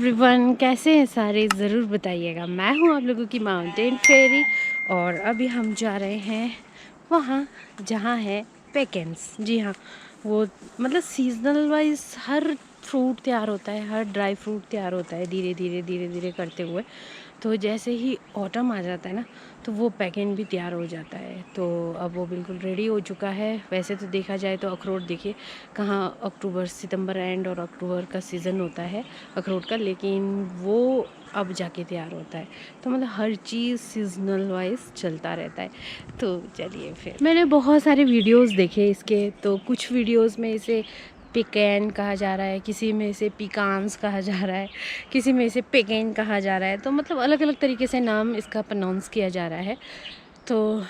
Everyone, कैसे हैं सारे ज़रूर बताइएगा। मैं हूं आप लोगों की माउंटेन फेरी और अभी हम जा रहे हैं वहां जहां है पेकेंस। जी हाँ, वो मतलब सीजनल वाइज हर फ्रूट तैयार होता है, हर ड्राई फ्रूट तैयार होता है धीरे धीरे करते हुए। तो जैसे ही ऑटम आ जाता है ना, तो वो पैकेट भी तैयार हो जाता है। तो अब वो बिल्कुल रेडी हो चुका है। वैसे तो देखा जाए तो अखरोट देखिए कहाँ अक्टूबर सितंबर एंड और अक्टूबर का सीज़न होता है अखरोट का, लेकिन वो अब जाके तैयार होता है। तो मतलब हर चीज़ सीजनल वाइज चलता रहता है। तो चलिए, फिर मैंने बहुत सारे वीडियोस देखे इसके। तो कुछ वीडियोस में इसे पिकैन कहा जा रहा है, किसी में इसे पिकान्स कहा जा रहा है, किसी में इसे पेकेन कहा जा रहा है। तो मतलब अलग अलग तरीके से नाम इसका प्रोनाउंस किया जा रहा है। तो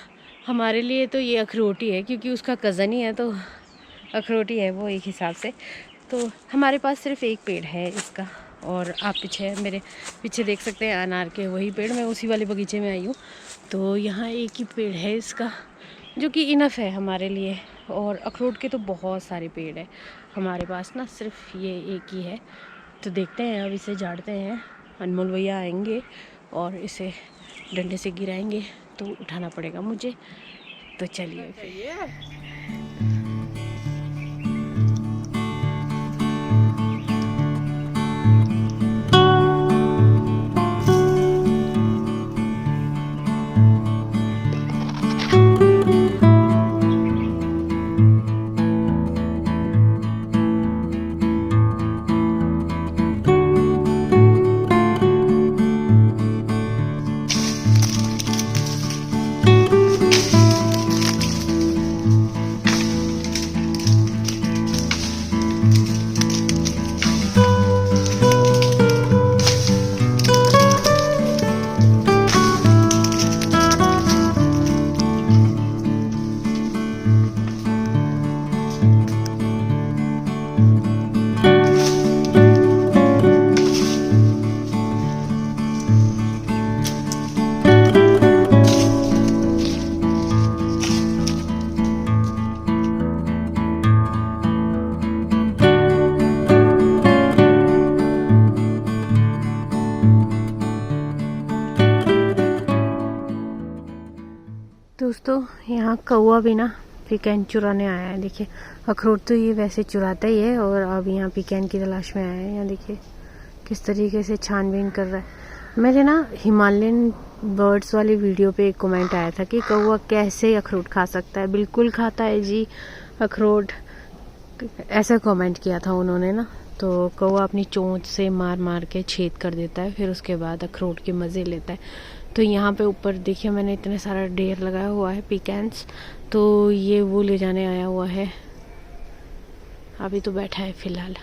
हमारे लिए तो ये अखरोटी है, क्योंकि उसका कज़न ही है, तो अखरोटी है वो एक हिसाब से। तो हमारे पास सिर्फ एक पेड़ है इसका, और आप पीछे मेरे पीछे देख सकते हैं अनार के वही पेड़। मैं उसी वाले बगीचे में आई हूँ। तो यहाँ एक ही पेड़ है इसका, जो कि इनफ है हमारे लिए। और अखरोट के तो बहुत सारे पेड़ हैं हमारे पास ना, सिर्फ ये एक ही है। तो देखते हैं, अब इसे झाड़ते हैं। अनमोल भैया आएंगे और इसे डंडे से गिराएंगे, तो उठाना पड़ेगा मुझे। तो चलिए फिर। दोस्तों, यहाँ कौवा भी ना पिकैन चुराने आया है। देखिए, अखरोट तो ये वैसे चुराता ही है, और अब यहाँ पिकैन की तलाश में आया है। यहाँ देखिए किस तरीके से छानबीन कर रहा है। मेरे ना हिमालयन बर्ड्स वाली वीडियो पे एक कमेंट आया था कि कौवा कैसे अखरोट खा सकता है। बिल्कुल खाता है जी अखरोट, ऐसा कमेंट किया था उन्होंने ना। तो कौवा अपनी चोंच से मार मार के छेद कर देता है, फिर उसके बाद अखरोट के मज़े लेता है। तो यहाँ पे ऊपर देखिए मैंने इतने सारा ढेर लगाया हुआ है पिकैन्स। तो ये वो ले जाने आया हुआ है, अभी तो बैठा है फ़िलहाल।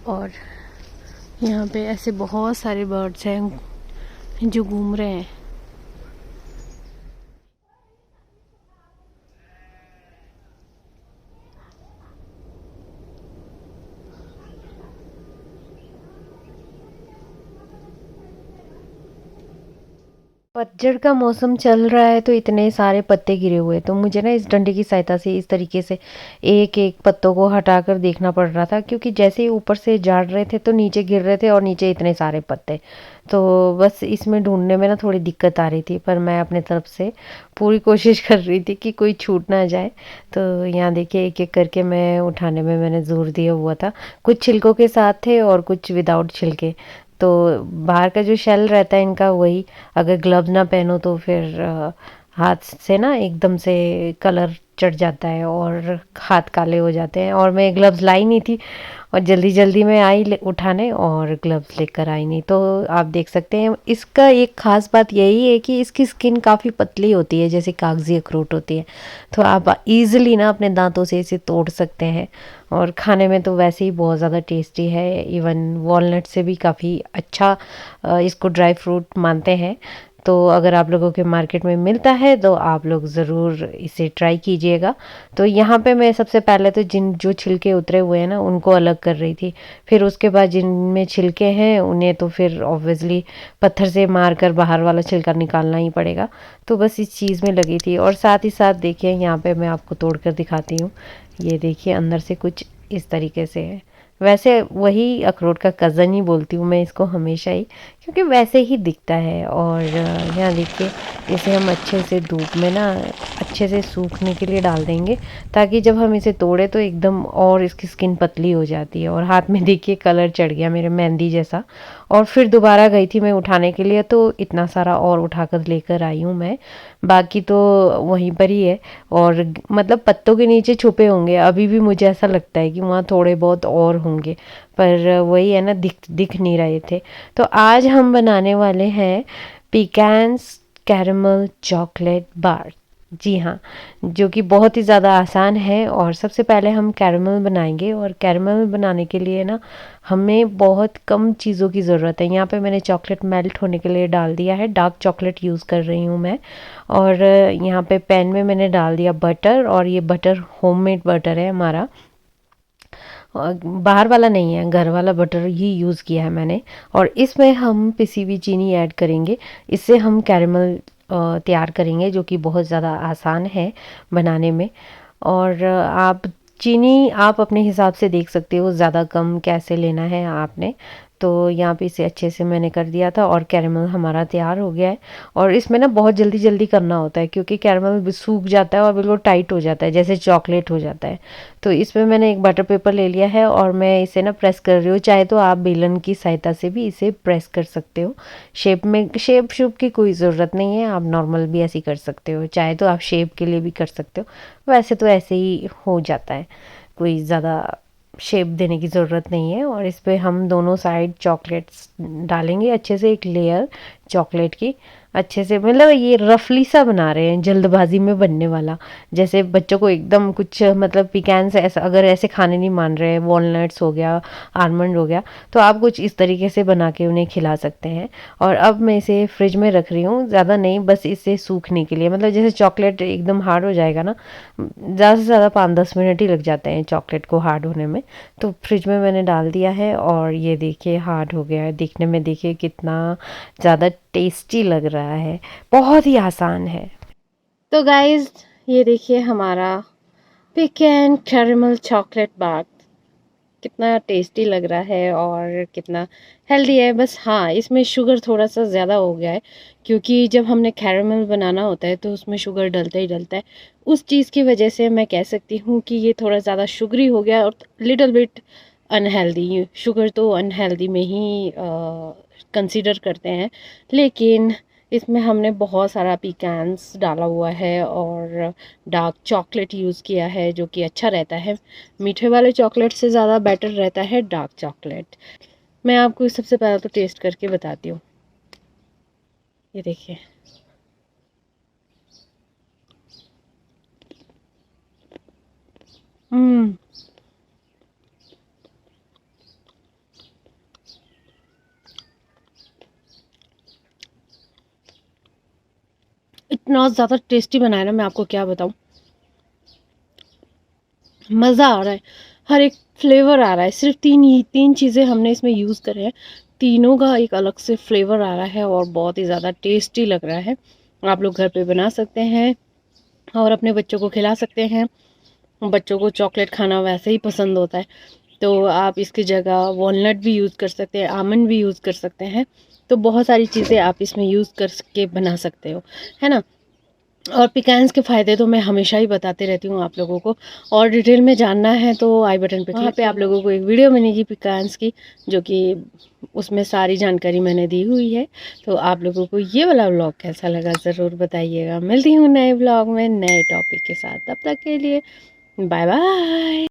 और यहाँ पे ऐसे बहुत सारे बर्ड्स हैं जो घूम रहे हैं। पतझड़ का मौसम चल रहा है, तो इतने सारे पत्ते गिरे हुए, तो मुझे ना इस डंडे की सहायता से इस तरीके से एक एक पत्तों को हटाकर देखना पड़ रहा था, क्योंकि जैसे ही ऊपर से झाड़ रहे थे तो नीचे गिर रहे थे, और नीचे इतने सारे पत्ते। तो बस इसमें ढूंढने में ना थोड़ी दिक्कत आ रही थी, पर मैं अपने तरफ से पूरी कोशिश कर रही थी कि कोई छूट ना जाए। तो यहाँ देखिए एक एक करके मैं उठाने में मैंने जोर दिया हुआ था। कुछ छिलकों के साथ थे और कुछ विदाउट छिलके। तो बाहर का जो शेल रहता है इनका, वही अगर ग्लव्स ना पहनो तो फिर हाथ से ना एकदम से कलर चढ़ जाता है और हाथ काले हो जाते हैं। और मैं ग्लव्स लाई नहीं थी, और जल्दी जल्दी में आई उठाने, और ग्लव्स लेकर आई नहीं। तो आप देख सकते हैं इसका एक ख़ास बात यही है कि इसकी स्किन काफ़ी पतली होती है, जैसे कागजी अखरोट होती है। तो आप ईज़िली ना अपने दांतों से इसे तोड़ सकते हैं, और खाने में तो वैसे ही बहुत ज़्यादा टेस्टी है। इवन वॉलनट से भी काफ़ी अच्छा इसको ड्राई फ्रूट मानते हैं। तो अगर आप लोगों के मार्केट में मिलता है तो आप लोग ज़रूर इसे ट्राई कीजिएगा। तो यहाँ पे मैं सबसे पहले तो जो छिलके उतरे हुए हैं ना उनको अलग कर रही थी। फिर उसके बाद जिनमें छिलके हैं उन्हें तो फिर ऑब्वियसली पत्थर से मार कर बाहर वाला छिलका निकालना ही पड़ेगा। तो बस इस चीज़ में लगी थी। और साथ ही साथ देखिए यहाँ पे मैं आपको तोड़ कर दिखाती हूँ। ये देखिए अंदर से कुछ इस तरीके से है। वैसे वही अखरोट का कज़न ही बोलती हूँ मैं इसको हमेशा ही, क्योंकि वैसे ही दिखता है। और यहाँ देखिए इसे हम अच्छे से धूप में ना अच्छे से सूखने के लिए डाल देंगे, ताकि जब हम इसे तोड़े तो एकदम और इसकी स्किन पतली हो जाती है। और हाथ में देखिए कलर चढ़ गया मेरे मेहंदी जैसा। और फिर दोबारा गई थी मैं उठाने के लिए, तो इतना सारा और उठाकर लेकर आई हूँ मैं। बाकी तो वहीं पर ही है, और मतलब पत्तों के नीचे छुपे होंगे अभी भी, मुझे ऐसा लगता है कि वहाँ थोड़े बहुत और होंगे, पर वही है ना, दिख नहीं रहे थे। तो आज हम बनाने वाले हैं पिकान्स कैरमल चॉकलेट बार। जी हाँ, जो कि बहुत ही ज़्यादा आसान है। और सबसे पहले हम कैरमल बनाएंगे, और कैरमल बनाने के लिए ना हमें बहुत कम चीज़ों की ज़रूरत है। यहाँ पे मैंने चॉकलेट मेल्ट होने के लिए डाल दिया है, डार्क चॉकलेट यूज़ कर रही हूँ मैं। और यहाँ पे पैन में मैंने डाल दिया बटर, और ये बटर होममेड बटर है हमारा, बाहर वाला नहीं है, घर वाला बटर ही यूज़ किया है मैंने। और इसमें हम पिसी हुई चीनी ऐड करेंगे, इससे हम कैरमल तैयार करेंगे, जो कि बहुत ज़्यादा आसान है बनाने में। और आप चीनी आप अपने हिसाब से देख सकते हो, ज़्यादा कम कैसे लेना है आपने। तो यहाँ पे इसे अच्छे से मैंने कर दिया था, और कैरमल हमारा तैयार हो गया है। और इसमें ना बहुत जल्दी जल्दी करना होता है, क्योंकि कैरमल सूख जाता है और बिल्कुल टाइट हो जाता है, जैसे चॉकलेट हो जाता है। तो इसमें मैंने एक बटर पेपर ले लिया है, और मैं इसे ना प्रेस कर रही हूँ। चाहे तो आप बेलन की सहायता से भी इसे प्रेस कर सकते हो। शेप शुप की कोई ज़रूरत नहीं है, आप नॉर्मल भी ऐसे ही कर सकते हो, चाहे तो आप शेप के लिए भी कर सकते हो। वैसे तो ऐसे ही हो जाता है, कोई ज़्यादा शेप देने की ज़रूरत नहीं है। और इस पे हम दोनों साइड चॉकलेट्स डालेंगे अच्छे से, एक लेयर चॉकलेट की अच्छे से, मतलब ये रफली सा बना रहे हैं, जल्दबाजी में बनने वाला। जैसे बच्चों को एकदम कुछ मतलब पिकान्स ऐसा अगर ऐसे खाने नहीं मान रहे, वॉलनट्स हो गया, आलमंड हो गया, तो आप कुछ इस तरीके से बना के उन्हें खिला सकते हैं। और अब मैं इसे फ्रिज में रख रही हूँ, ज़्यादा नहीं, बस इसे सूखने के लिए। मतलब जैसे चॉकलेट एकदम हार्ड हो जाएगा ना, ज़्यादा से ज़्यादा 5-10 मिनट ही लग जाते हैं चॉकलेट को हार्ड होने में। तो फ्रिज में मैंने डाल दिया है, और ये देखिए हार्ड हो गया है। दिखने में देखिए कितना ज़्यादा टेस्टी लग रहा है, बहुत ही आसान है। तो गाइस ये देखिए हमारा पिकन कैरेमल चॉकलेट बार कितना टेस्टी लग रहा है, और कितना हेल्दी है। बस हाँ, इसमें शुगर थोड़ा सा ज़्यादा हो गया है, क्योंकि जब हमने कैरेमल बनाना होता है तो उसमें शुगर डलता ही डलता है। उस चीज़ की वजह से मैं कह सकती हूँ कि ये थोड़ा ज़्यादा शुगरी हो गया, और लिटिल बिट अनहेल्दी। शुगर तो अनहेल्दी में ही कंसीडर करते हैं, लेकिन इसमें हमने बहुत सारा पिकान्स डाला हुआ है, और डार्क चॉकलेट यूज़ किया है, जो कि अच्छा रहता है। मीठे वाले चॉकलेट से ज़्यादा बेटर रहता है डार्क चॉकलेट। मैं आपको सबसे पहले तो टेस्ट करके बताती हूँ। ये देखिए, हम्म, इतना ज़्यादा टेस्टी बनाया ना, मैं आपको क्या बताऊँ। मज़ा आ रहा है, हर एक फ्लेवर आ रहा है। सिर्फ तीन चीज़ें हमने इसमें यूज़ करे हैं, तीनों का एक अलग से फ्लेवर आ रहा है, और बहुत ही ज़्यादा टेस्टी लग रहा है। आप लोग घर पे बना सकते हैं, और अपने बच्चों को खिला सकते हैं। बच्चों को चॉकलेट खाना वैसे ही पसंद होता है, तो आप इसकी जगह वॉलनट भी यूज़ कर सकते हैं, आमंड भी यूज़ कर सकते हैं। तो बहुत सारी चीज़ें आप इसमें यूज़ करके बना सकते हो, है ना। और पिकान्स के फ़ायदे तो मैं हमेशा ही बताते रहती हूँ आप लोगों को, और डिटेल में जानना है तो आई बटन पे, वहाँ पे आप लोगों को एक वीडियो मिलेगी पिकान्स की, जो कि उसमें सारी जानकारी मैंने दी हुई है। तो आप लोगों को ये वाला व्लॉग कैसा लगा ज़रूर बताइएगा। मिलती हूँ नए व्लॉग में नए टॉपिक के साथ, तब तक के लिए बाय बाय।